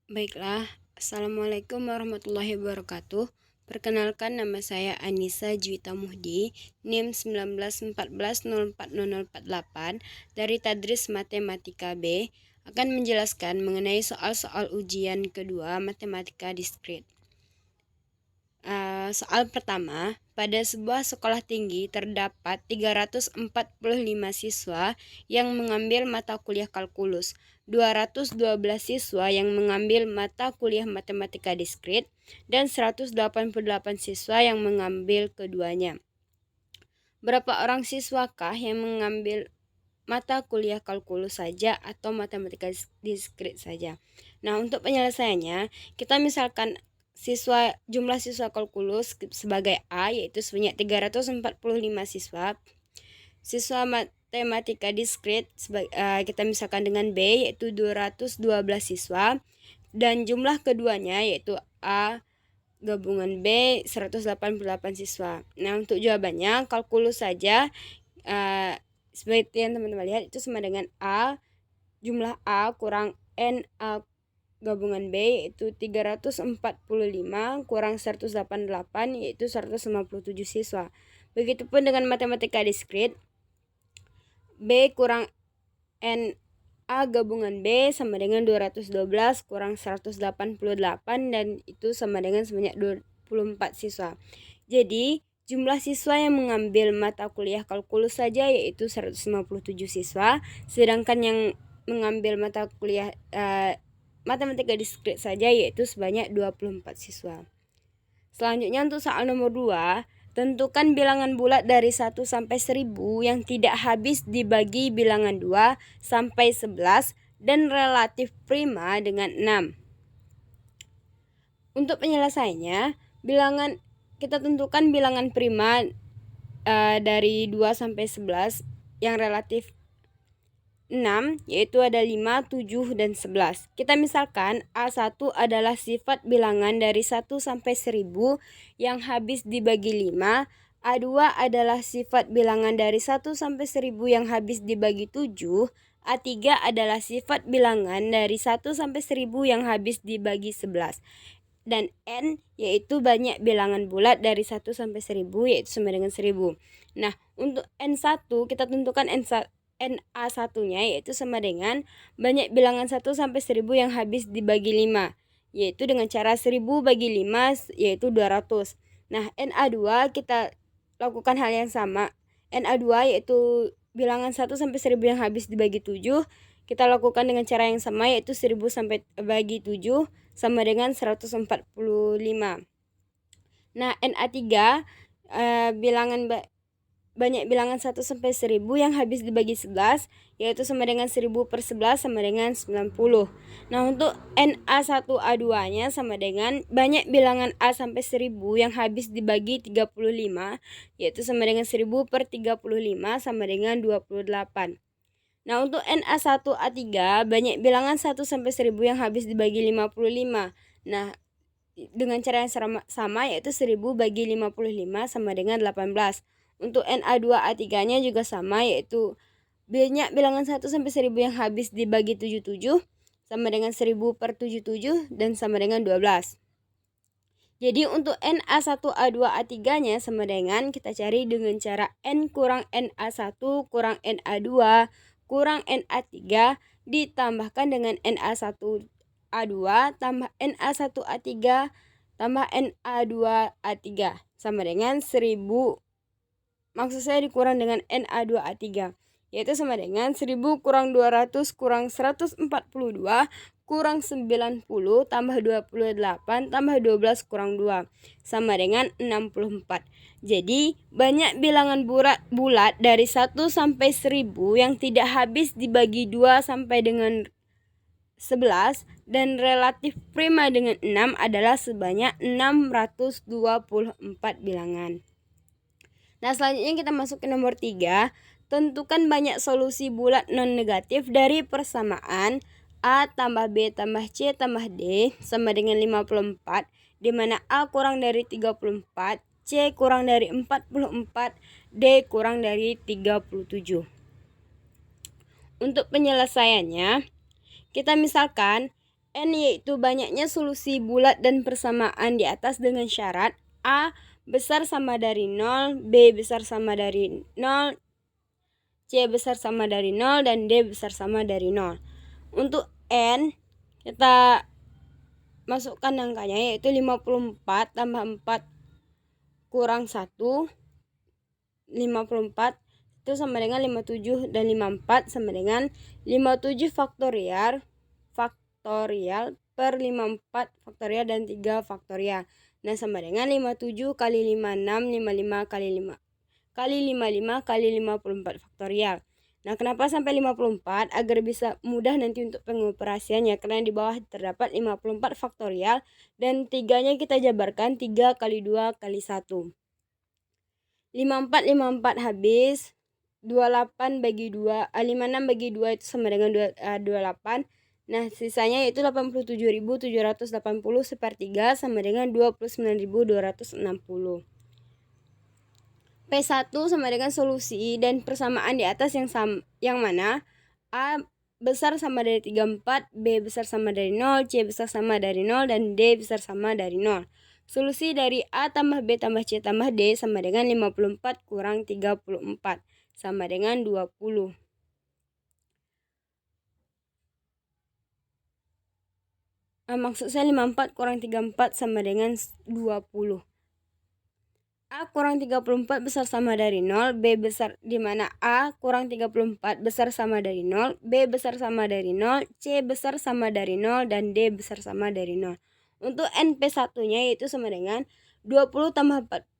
Baiklah, Assalamualaikum warahmatullahi wabarakatuh. Perkenalkan, nama saya Anissa Juwita Muhdi, NIM 1914040048 dari Tadris Matematika B, akan menjelaskan mengenai soal-soal ujian kedua Matematika Diskrit. Soal pertama, pada sebuah sekolah tinggi terdapat 345 siswa yang mengambil mata kuliah kalkulus, 212 siswa yang mengambil mata kuliah matematika diskrit, dan 188 siswa yang mengambil keduanya. Berapa orang siswakah yang mengambil mata kuliah kalkulus saja atau matematika diskrit saja? Nah, untuk penyelesaiannya, kita misalkan jumlah siswa kalkulus sebagai A, yaitu sebanyak 345 siswa. Siswa matematika diskrit kita misalkan dengan B, yaitu 212 siswa, dan jumlah keduanya yaitu A gabungan B 188 siswa. Nah, untuk jawabannya kalkulus saja, seperti yang teman-teman lihat itu sama dengan A jumlah A kurang N A gabungan B, yaitu 345 kurang 188, yaitu 157 siswa. Begitupun dengan matematika diskrit, B kurang N A gabungan B sama dengan 212 kurang 188, dan itu sama dengan sebanyak 24 siswa. Jadi jumlah siswa yang mengambil mata kuliah kalkulus saja yaitu 157 siswa, sedangkan yang mengambil mata kuliah matematika diskrit saja yaitu sebanyak 24 siswa. Selanjutnya untuk soal nomor 2, tentukan bilangan bulat dari 1 sampai 1000 yang tidak habis dibagi bilangan 2 sampai 11 dan relatif prima dengan 6. Untuk penyelesaiannya, kita tentukan bilangan prima dari 2 sampai 11 yang relatif 6, yaitu ada 5, 7, dan 11. Kita misalkan A1 adalah sifat bilangan dari 1 sampai 1000 yang habis dibagi 5. A2 adalah sifat bilangan dari 1 sampai 1000 yang habis dibagi 7. A3 adalah sifat bilangan dari 1 sampai 1000 yang habis dibagi 11. Dan N yaitu banyak bilangan bulat dari 1 sampai 1000 yaitu sama dengan 1000. Nah, untuk N1 kita tentukan NA1-nya yaitu sama dengan banyak bilangan 1 sampai 1000 yang habis dibagi 5, yaitu dengan cara 1000 bagi 5 yaitu 200. Nah, NA2 kita lakukan hal yang sama. NA2 yaitu bilangan 1 sampai 1000 yang habis dibagi 7, kita lakukan dengan cara yang sama yaitu 1000 sampai bagi 7 sama dengan 145. Nah, NA3 banyak bilangan 1 sampai 1000 yang habis dibagi 11 yaitu sama dengan 1000 per 11 sama dengan 90. Nah, untuk NA1A2-nya sama dengan banyak bilangan A sampai 1000 yang habis dibagi 35 yaitu sama dengan 1000 per 35 sama dengan 28. Nah, untuk NA1A3 banyak bilangan 1 sampai 1000 yang habis dibagi 55. Nah, dengan cara yang sama yaitu 1000 bagi 55 sama dengan 18. Untuk NA2A3-nya juga sama yaitu banyak bilangan 1 sampai 1000 yang habis dibagi 77 sama dengan 1000 per 77 dan sama dengan 12. Jadi untuk NA1A2A3-nya sama dengan kita cari dengan cara N kurang NA1 kurang NA2 kurang NA3 ditambahkan dengan NA1A2 tambah NA1A3 tambah NA2A3 sama dengan 1000. Maksud saya dikurang dengan NA2A3, yaitu sama dengan 1000 kurang 200 kurang 142 kurang 90 tambah 28 tambah 12 kurang 2 sama dengan 64. Jadi banyak bilangan bulat dari 1 sampai 1000 yang tidak habis dibagi 2 sampai dengan 11 dan relatif prima dengan 6 adalah sebanyak 624 bilangan. Nah, selanjutnya kita masuk ke nomor 3. Tentukan banyak solusi bulat non-negatif dari persamaan A tambah B tambah C tambah D sama dengan 54, di mana A kurang dari 34, C kurang dari 44, D kurang dari 37. Untuk penyelesaiannya, kita misalkan N yaitu banyaknya solusi bulat dan persamaan di atas dengan syarat A besar sama dari 0, B besar sama dari 0, C besar sama dari 0, dan D besar sama dari 0. Untuk N, kita masukkan angkanya yaitu 54 tambah 4 kurang 1, 54 itu sama dengan 57, dan 54 sama dengan 57 faktorial per 54 faktorial dan 3 faktorial. Nah, sama dengan 57 kali 56, 55 kali 5 kali 55 kali 54 faktorial. Nah, kenapa sampai 54? Agar bisa mudah nanti untuk pengoperasiannya, karena di bawah terdapat 54 faktorial dan 3-nya kita jabarkan 3 kali 2 kali 1. 54 habis, 28 bagi 2, 56 bagi 2 itu sama dengan 28. Nah, sisanya yaitu 87.780 sepertiga sama dengan 29.260. P1 sama dengan solusi dan persamaan di atas yang mana A besar sama dari 34, B besar sama dari 0, C besar sama dari 0, dan D besar sama dari 0. Solusi dari A tambah B tambah C tambah D sama dengan 54 kurang 34 sama dengan 20. Maksud saya 54 kurang 34 sama dengan 20. A kurang 34 besar sama dari 0, B besar, di mana A kurang 34 besar sama dari 0, B besar sama dari 0, C besar sama dari 0, dan D besar sama dari 0. Untuk NP1-nya yaitu sama dengan 20 tambah 4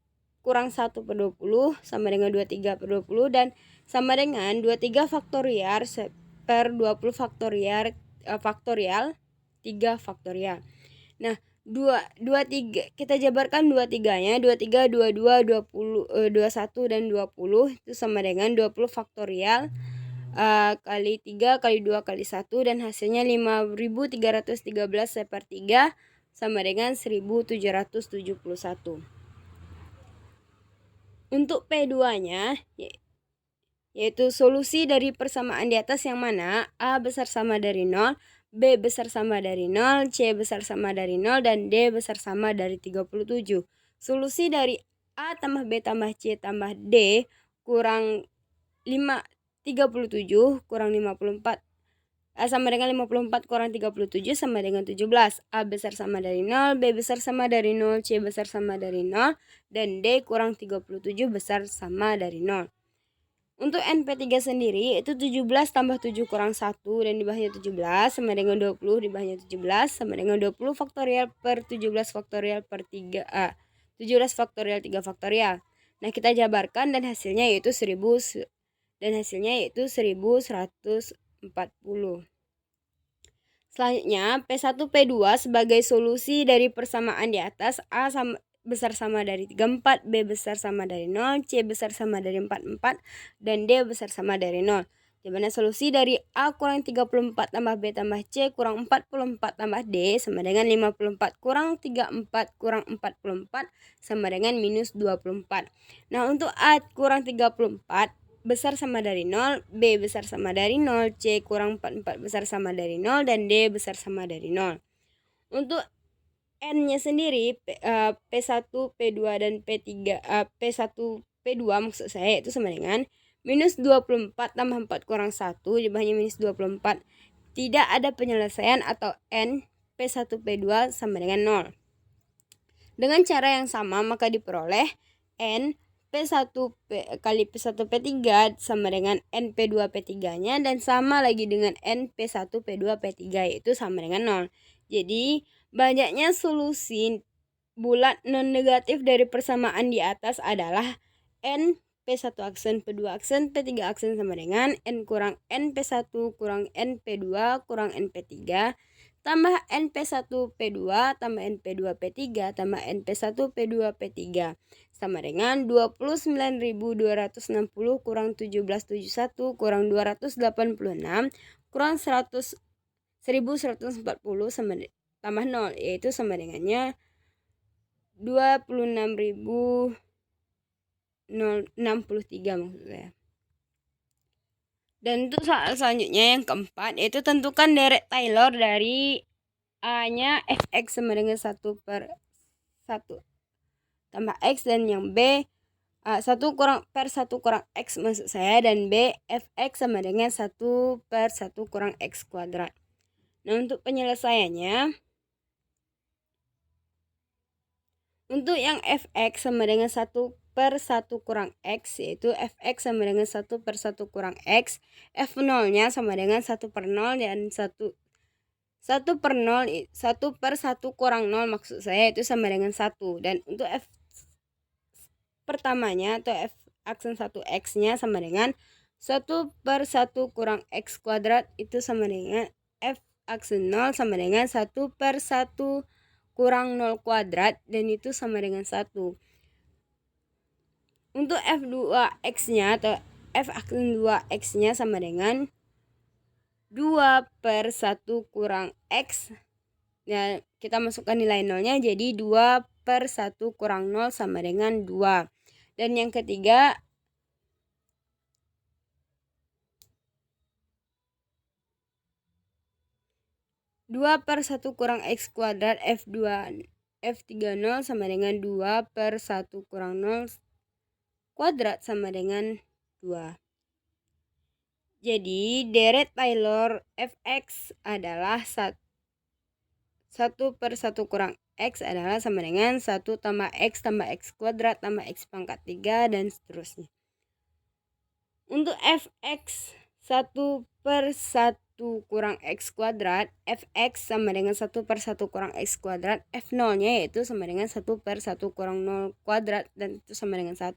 kurang 1 per 20 sama dengan 23 per 20, dan sama dengan 23 faktorial per 20 faktorial 3 faktorial. Nah, 23 kita jabarkan 23-nya, 23, 22, 20, 21 dan 20 itu sama dengan 20 faktorial kali 3 kali 2 kali 1, dan hasilnya 5.313 sepertiga sama dengan 1.771. Untuk P2-nya yaitu solusi dari persamaan di atas yang mana A besar sama dari 0, B besar sama dari 0, C besar sama dari 0, dan D besar sama dari 37. Solusi dari A tambah B tambah C tambah D kurang 37 kurang 54 sama dengan 54 kurang 37 sama dengan 17. A besar sama dari 0, B besar sama dari 0, C besar sama dari 0, dan D kurang 37 besar sama dari 0. Untuk NP3 sendiri itu 17 tambah 7 kurang 1, dan di bawahnya 17 sama dengan 20, di bawahnya 17 sama dengan 20 faktorial per 17 faktorial per 3, 17 faktorial 3 faktorial. Nah, kita jabarkan dan hasilnya yaitu 1140. Selanjutnya, P1 P2 sebagai solusi dari persamaan di atas A besar sama dari 34, B besar sama dari 0, C besar sama dari 44, dan D besar sama dari 0. Di mana solusi dari A kurang 34 tambah B tambah C kurang 44 tambah D sama dengan 54 kurang 34 kurang 44 sama dengan minus 24. Nah, untuk A kurang 34 besar sama dari 0, B besar sama dari 0, C kurang 44 besar sama dari 0, dan D besar sama dari 0. Untuk N-nya sendiri P1, P2, dan P3, P1, P2 maksud saya itu sama dengan minus 24 tambah 4 kurang 1, di bawahnya minus 24. Tidak ada penyelesaian atau N P1, P2 sama dengan 0. Dengan cara yang sama maka diperoleh N P1 kali P1 P3 sama dengan N P2 P3-nya, dan sama lagi dengan N P1 P2 P3 yaitu sama dengan 0. Jadi, banyaknya solusi bulat non-negatif dari persamaan di atas adalah N P1 aksen, P2 aksen, P3 aksen sama dengan N kurang N P1 kurang N P2 kurang N P3 tambah NP1 P2 tambah NP2 P3 tambah NP1 P2 P3 sama dengan 29.260 kurang 1771 kurang 286 kurang 1140 sama tambah 0, yaitu sama dengannya 26.063 maksud saya. Dan untuk soal selanjutnya yang keempat yaitu tentukan deret Taylor dari A-nya fx sama dengan 1 per 1 tambah x, dan yang B 1 kurang x maksud saya, dan B fx sama dengan 1 per 1 kurang x kuadrat. Nah, untuk penyelesaiannya, untuk yang fx sama dengan 1 per 1 kurang x, yaitu fx sama dengan 1 per 1 kurang x, f0-nya sama dengan 1 per 0, dan 1 per 0, 1 per 1 kurang 0 maksud saya itu sama dengan 1. Dan untuk f pertamanya atau f aksen 1x-nya sama dengan 1 per 1 kurang x kuadrat, itu sama dengan f aksen 0 sama dengan 1 per 1 kurang 0 kuadrat, dan itu sama dengan 1. Untuk f2x-nya atau f aksen 2x-nya sama dengan 2 per 1 kurang x. Nah, kita masukkan nilai 0-nya, jadi 2 per 1 kurang 0 sama dengan 2. Dan yang ketiga, dua per 1 kurang x kuadrat f30 sama dengan 2 per 1 kurang 0 kuadrat sama dengan 2. Jadi deret Taylor fx adalah 1 per 1 kurang x adalah sama dengan 1 tambah x kuadrat tambah x pangkat 3 dan seterusnya. Untuk fx 1 per 1 kurang x kuadrat, fx sama dengan 1 per 1 kurang x kuadrat, f0-nya yaitu sama dengan 1 per 1 kurang 0 kuadrat, dan itu sama dengan 1.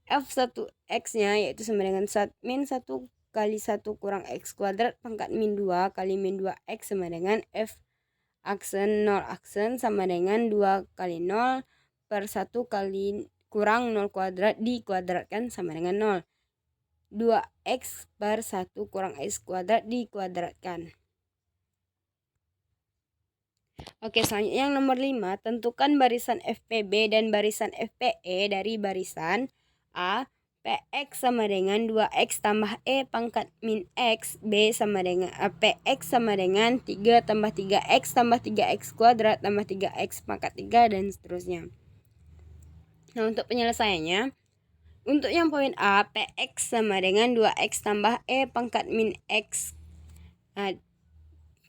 f1x-nya yaitu sama dengan min 1 kali 1 kurang x kuadrat pangkat min 2 kali min 2x sama dengan f aksen 0 aksen sama dengan 2 kali 0 per 1 kali kurang 0 kuadrat dikuadratkan sama dengan 0. 2x per 1 kurang x kuadrat dikuadratkan. Oke, selanjutnya yang nomor 5, tentukan barisan FPB dan barisan FPE dari barisan A. Px sama dengan 2x tambah E pangkat min x, B sama dengan Px sama dengan 3 tambah 3x tambah 3x kuadrat tambah 3x pangkat 3 dan seterusnya. Nah, untuk penyelesaiannya, untuk yang poin A, Px sama dengan 2x tambah E pangkat min x. Nah,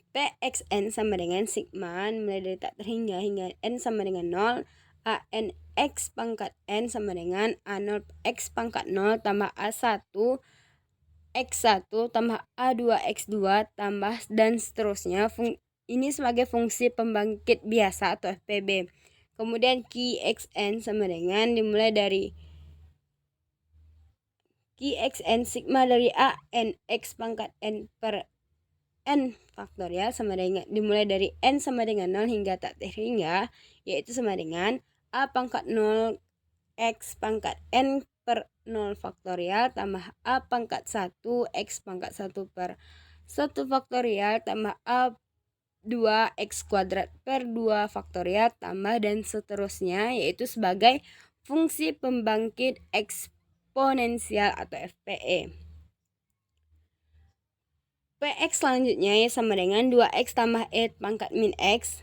Pxn sama dengan sigma mulai dari tak terhingga hingga n sama dengan 0, an x pangkat n sama dengan a0 x pangkat 0 tambah a1 x1 tambah a2 x2 tambah dan seterusnya. Ini sebagai fungsi pembangkit biasa atau FPB. Kemudian Qxn sama dengan dimulai dari Qxn sigma dari an x pangkat n per n faktorial sama dengan dimulai dari n sama dengan 0 hingga tak terhingga, yaitu sama dengan a pangkat 0 x pangkat n per 0 faktorial tambah a pangkat 1 x pangkat 1 per 1 faktorial tambah a 2 x kuadrat per 2 faktorial tambah dan seterusnya, yaitu sebagai fungsi pembangkit eksponensial atau FPE. Px selanjutnya ya sama dengan 2x tambah E pangkat min x.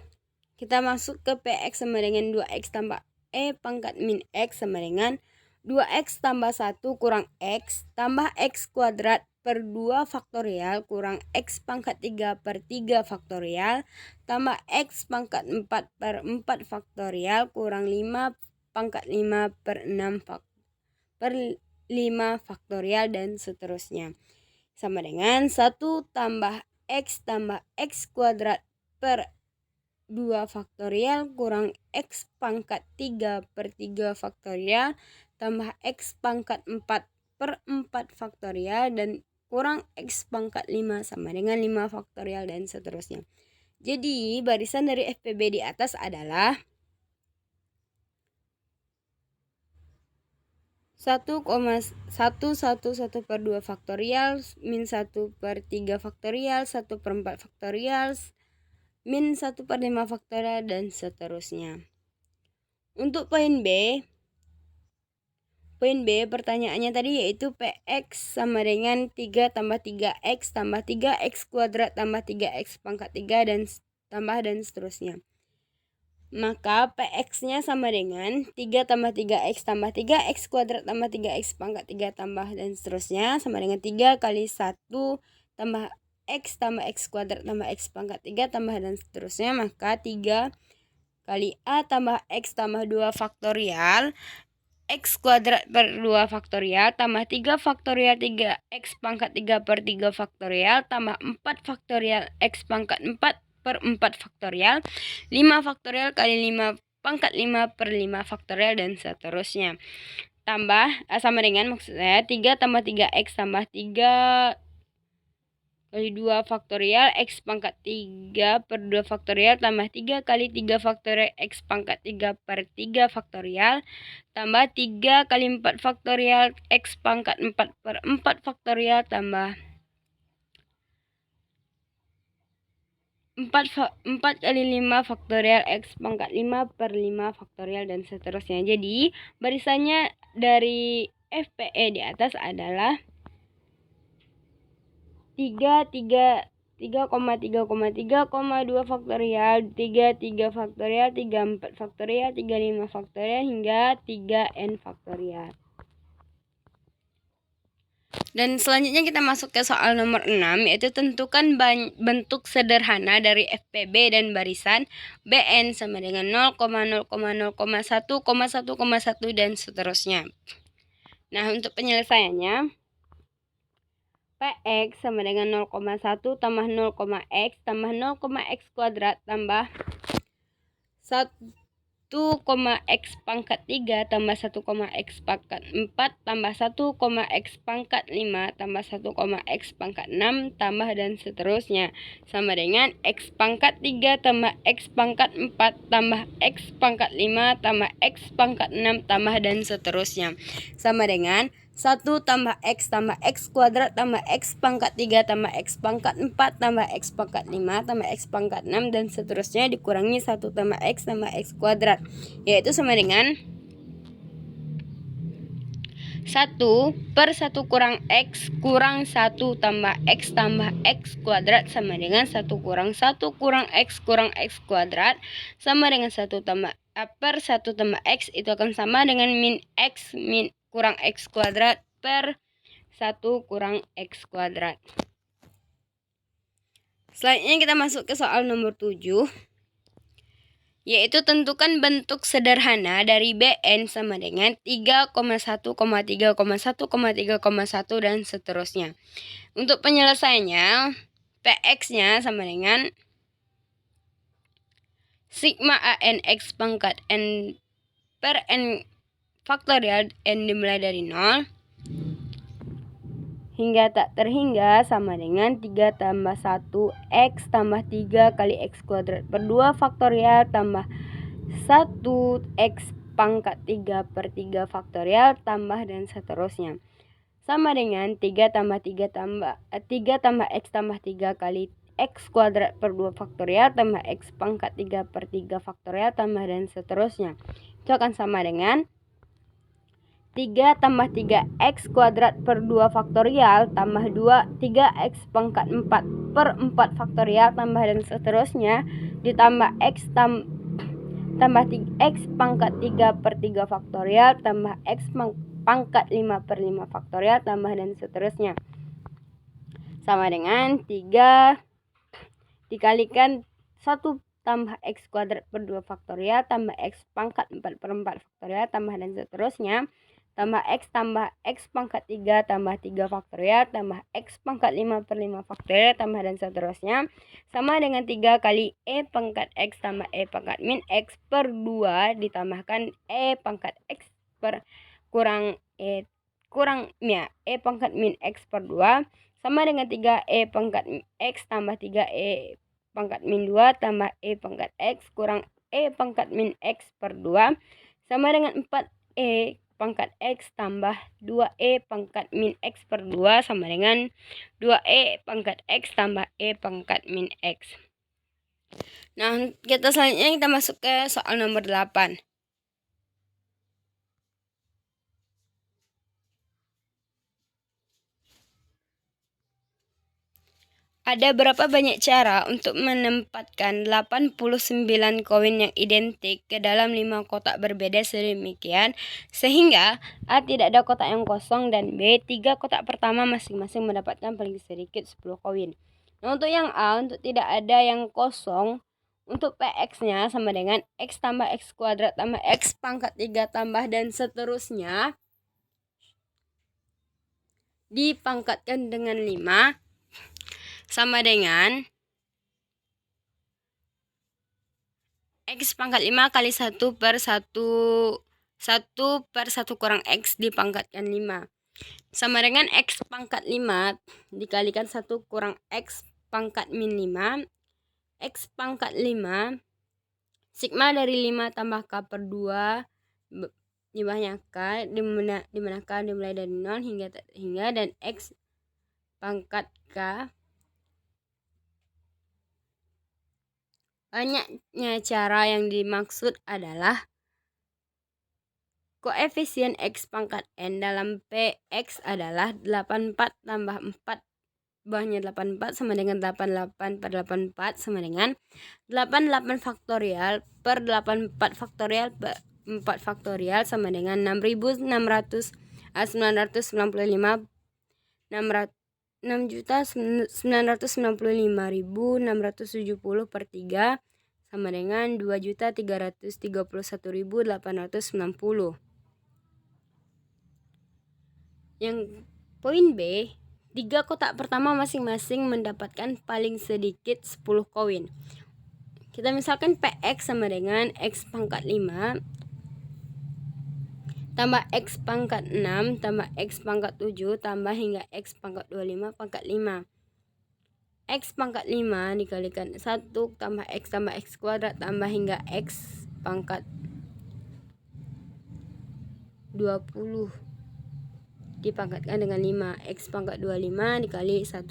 Kita masuk ke Px sama dengan 2x tambah E pangkat min x sama dengan 2x tambah 1 kurang x tambah x kuadrat per 2 faktorial kurang x pangkat 3 per 3 faktorial tambah x pangkat 4 per 4 faktorial kurang 5 pangkat 5 per 6 per 5 faktorial dan seterusnya. Sama dengan 1 tambah x kuadrat per 2 faktorial kurang x pangkat 3 per 3 faktorial tambah x pangkat 4 per 4 faktorial dan kurang x pangkat 5 sama dengan 5 faktorial dan seterusnya. Jadi barisan dari FPB di atas adalah 1,111 per 2 faktorial, min 1 per 3 faktorial, 1 per 4 faktorial, min 1 per 5 faktorial, dan seterusnya. Untuk poin B pertanyaannya tadi yaitu Px sama dengan 3 tambah 3x tambah 3x kuadrat tambah 3x pangkat 3 dan tambah dan seterusnya. Maka PX-nya sama dengan 3 tambah 3X tambah 3X kuadrat tambah 3X pangkat 3 tambah dan seterusnya sama dengan 3 kali 1 tambah X kuadrat tambah X pangkat 3 tambah dan seterusnya. Maka 3 kali A tambah X tambah 2 faktorial X kuadrat per 2 faktorial tambah 3 faktorial 3X pangkat 3 per 3 faktorial tambah 4 faktorial X pangkat 4 per 4 faktorial 5 faktorial kali 5 pangkat 5 per 5 faktorial dan seterusnya. Tambah sama dengan maksud saya 3 tambah 3X tambah 3 kali 2 faktorial X pangkat 3 per 2 faktorial tambah 3 kali 3 faktorial X pangkat 3 per 3 faktorial tambah 3 kali 4 faktorial X pangkat 4 per 4 faktorial tambah 4 kali 5 faktorial X pangkat 5 per 5 faktorial dan seterusnya. Jadi barisannya dari FPE di atas adalah 3,3,2 faktorial, 3 faktorial, 4 faktorial, 5 faktorial hingga 3n faktorial. Dan selanjutnya kita masuk ke soal nomor 6, yaitu tentukan bentuk sederhana dari FPB dan barisan BN sama dengan 0,0,0,1,1,1 dan seterusnya. Nah, untuk penyelesaiannya PX sama dengan 0,1 tambah 0,x tambah 0,x kuadrat tambah 1,x pangkat 3 tambah 1,x pangkat 4 tambah 1,x pangkat 5 tambah 1,x pangkat 6 tambah dan seterusnya sama dengan x pangkat 3 tambah x pangkat 4 tambah x pangkat 5 tambah x pangkat 6 tambah dan seterusnya sama dengan 1 tambah x kuadrat tambah x pangkat 3 tambah x pangkat 4 tambah x pangkat 5 tambah x pangkat 6 dan seterusnya dikurangi 1 tambah x kuadrat, yaitu sama dengan 1 per 1 kurang x kurang 1 tambah x kuadrat sama dengan 1 kurang 1 kurang x kuadrat sama dengan 1 tambah per 1 tambah x itu akan sama dengan min x kurang x kuadrat per 1 kurang x kuadrat. Selanjutnya kita masuk ke soal nomor 7, yaitu tentukan bentuk sederhana dari BN sama dengan 3,1,3,1,3,1 dan seterusnya. Untuk penyelesaiannya PX-nya sama dengan sigma AN X pangkat N per N faktorial N dimulai dari 0 hingga tak terhingga sama dengan 3 tambah 1 X tambah 3 kali X kuadrat per 2 faktorial tambah 1 X pangkat 3 per 3 faktorial tambah dan seterusnya sama dengan 3 tambah X tambah 3 kali X kuadrat per 2 faktorial tambah X pangkat 3 per 3 faktorial tambah dan seterusnya. Itu akan sama dengan 3 tambah 3x kuadrat per 2 faktorial tambah 3x pangkat 4 per 4 faktorial tambah dan seterusnya ditambah x tambah 3x pangkat 3 per 3 faktorial tambah x pangkat 5 per 5 faktorial tambah dan seterusnya sama dengan 3 dikalikan 1 tambah x kuadrat per 2 faktorial tambah x pangkat 4 per 4 faktorial tambah dan seterusnya tambah x pangkat 3 tambah 3 faktorial tambah x pangkat 5 per 5 faktorial tambah dan seterusnya sama dengan 3 kali e pangkat x tambah e pangkat min x per 2 ditambahkan e pangkat x per kurang e pangkat min x per 2 sama dengan 3 e pangkat x tambah 3 e pangkat min 2 tambah e pangkat x kurang e pangkat min x per 2 sama dengan 4 e pangkat x tambah 2e pangkat min x per 2 sama dengan 2e pangkat x tambah e pangkat min x. Nah, selanjutnya kita masuk ke soal nomor 8. Ada berapa banyak cara untuk menempatkan 89 koin yang identik ke dalam 5 kotak berbeda sedemikian sehingga A. tidak ada kotak yang kosong dan B. 3 kotak pertama masing-masing mendapatkan paling sedikit 10 koin. Nah, untuk yang A, untuk tidak ada yang kosong, untuk PX-nya sama dengan X tambah X kuadrat tambah X pangkat 3 tambah dan seterusnya dipangkatkan dengan 5 sama dengan X pangkat 5 kali 1 per 1 kurang X dipangkatkan 5 sama dengan X pangkat 5 dikalikan 1 kurang X pangkat min 5 X pangkat 5 sigma dari 5 tambah K per 2 di bawahnya K dimana K dimulai dari 0 hingga dan X pangkat K. Banyaknya cara yang dimaksud adalah koefisien X pangkat N dalam PX adalah 84 tambah 4 bawahnya 84 sama dengan 88 per 84 sama dengan 88 faktorial per 84 faktorial per 4 faktorial sama dengan 6.995.670 per 3 sama dengan 2.331.890. Yang poin B, 3 kotak pertama masing-masing mendapatkan paling sedikit 10 koin. Kita misalkan PX sama dengan X pangkat 5 tambah X pangkat 6 tambah X pangkat 7 tambah hingga X pangkat 25 pangkat 5. X pangkat 5 dikalikan 1 tambah X kuadrat tambah hingga X pangkat 20 dipangkatkan dengan 5. X pangkat 25 dikali 1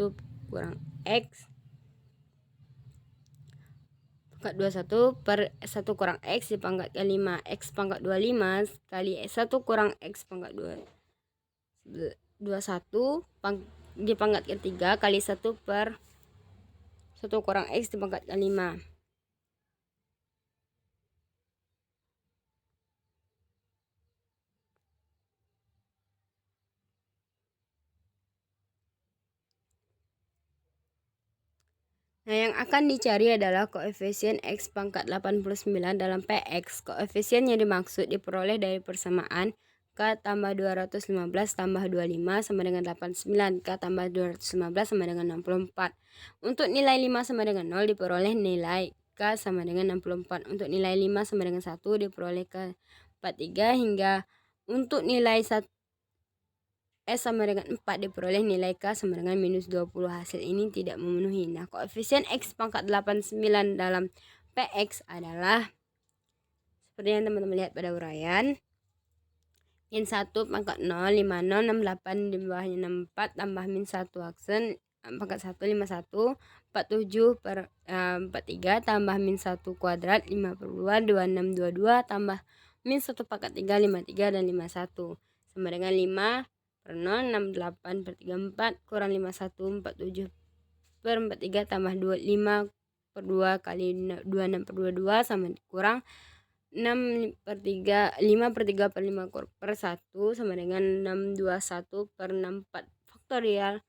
kurang X pangkat 21 per 1 kurang X dipangkatkan 5. X pangkat 25 kali 1 kurang X pangkat 21 dipangkatkan 3 kali 1 per 1 kurang X dipangkatkan 5. Nah, yang akan dicari adalah koefisien X pangkat 89 dalam PX. Koefisien yang dimaksud diperoleh dari persamaan K tambah 215 tambah 25 sama dengan 89. K tambah 215 sama dengan 64. Untuk nilai 5 sama dengan 0 diperoleh nilai K sama dengan 64. Untuk nilai 5 sama dengan 1 diperoleh K 43 hingga untuk nilai 1 S sama dengan 4 diperoleh nilai K sama dengan minus 20. Hasil ini tidak memenuhi. Nah, koefisien X pangkat 89 dalam PX adalah seperti yang teman-teman lihat pada uraian. Min 1 pangkat 0, 50, 68 di bawahnya 64 tambah min 1 aksen pangkat 1, 51, 47 per 43 tambah min 1 kuadrat 5 per 2, 26, 22 tambah min 1 pangkat 3, 53 dan 51 sama dengan 5 per 0, 68 per 34 kurang 51, 47 per 43 tambah 25 per 2 kali 26 per 22 sama kurang 6 per 3, 5 per 3 per 5 per 1 sama dengan 621 per 64 faktorial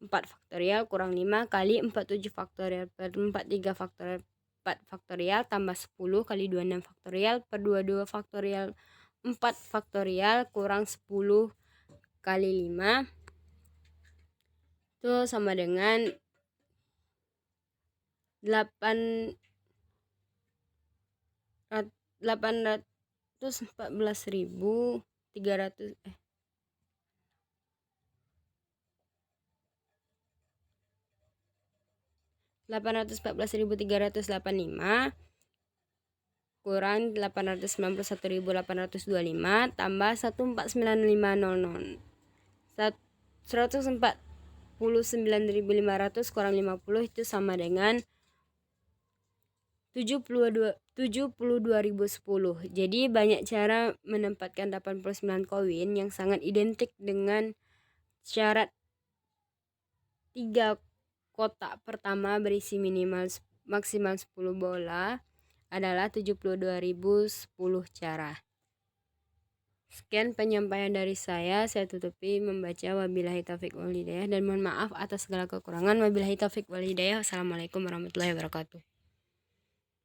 4 faktorial kurang 5 kali 47 faktorial per 43 faktorial 4 faktorial tambah 10 kali 26 faktorial per 22 faktorial 4 faktorial kurang 10 kali 5 itu sama dengan 814.300 814.385 kurang 891.825 tambah 149.500 149.500 kurang 50 itu sama dengan 72.010. Jadi banyak cara menempatkan 89 koin yang sangat identik dengan syarat 3 kotak pertama berisi maksimal 10 bola adalah 72.010 cara. Sekian penyampaian dari saya tutupi membaca wabillahi taufik wal hidayah dan mohon maaf atas segala kekurangan. Wabillahi taufik wal hidayah. Wassalamualaikum warahmatullahi wabarakatuh.